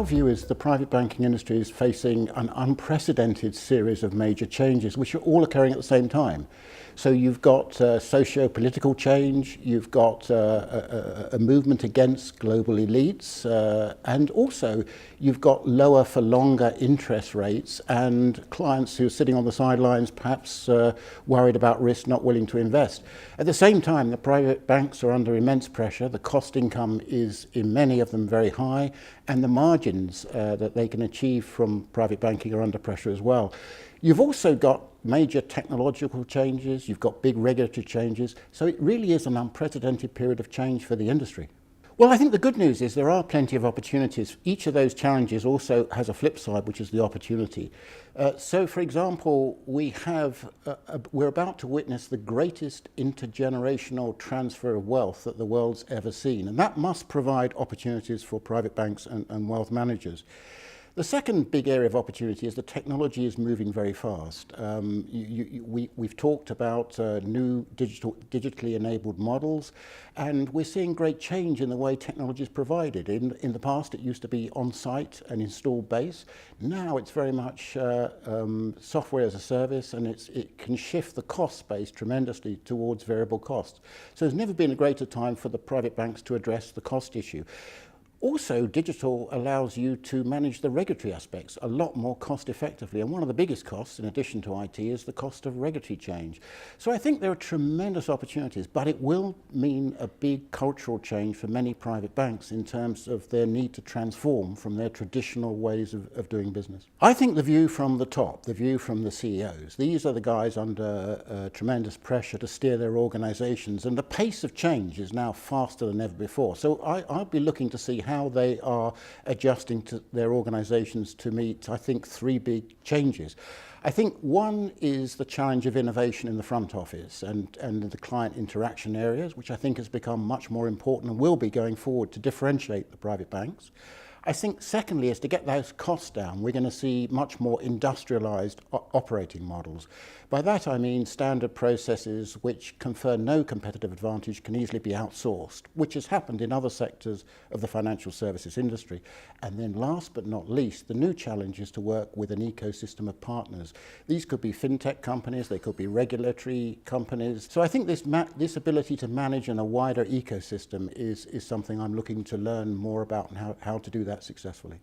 our view is the private banking industry is facing an unprecedented series of major changes, which are all occurring at the same time. So you've got socio-political change, you've got a movement against global elites, and also you've got lower for longer interest rates and clients who are sitting on the sidelines, perhaps worried about risk, not willing to invest. At the same time, the private banks are under immense pressure. The cost income is, in many of them, very high, and the margins that they can achieve from private banking are under pressure as well. You've also got major technological changes, you've got big regulatory changes, so it really is an unprecedented period of change for the industry. Well, I think the good news is there are plenty of opportunities. Each of those challenges also has a flip side, which is the opportunity. So, for example, we're about to witness the greatest intergenerational transfer of wealth that the world's ever seen, and that must provide opportunities for private banks and wealth managers. The second big area of opportunity is the technology is moving very fast. We've talked about new digitally enabled models, and we're seeing great change in the way technology is provided. In the past, it used to be on-site and installed base. Now it's very much software as a service, and it can shift the cost base tremendously towards variable costs. So there's never been a greater time for the private banks to address the cost issue. Also, digital allows you to manage the regulatory aspects a lot more cost effectively. And one of the biggest costs, in addition to IT, is the cost of regulatory change. So I think there are tremendous opportunities, but it will mean a big cultural change for many private banks in terms of their need to transform from their traditional ways of doing business. I think the view from the top, the view from the CEOs, these are the guys under tremendous pressure to steer their organizations, and the pace of change is now faster than ever before. So I'll be looking to see how they are adjusting to their organizations to meet, I think, three big changes. I think one is the challenge of innovation in the front office and the client interaction areas, which I think has become much more important and will be going forward to differentiate the private banks. I think secondly is to get those costs down. We're going to see much more industrialized operating models. By that I mean standard processes which confer no competitive advantage can easily be outsourced, which has happened in other sectors of the financial services industry. And then last but not least, the new challenge is to work with an ecosystem of partners. These could be fintech companies, they could be regulatory companies. So I think this ability to manage in a wider ecosystem is something I'm looking to learn more about and how to do that successfully.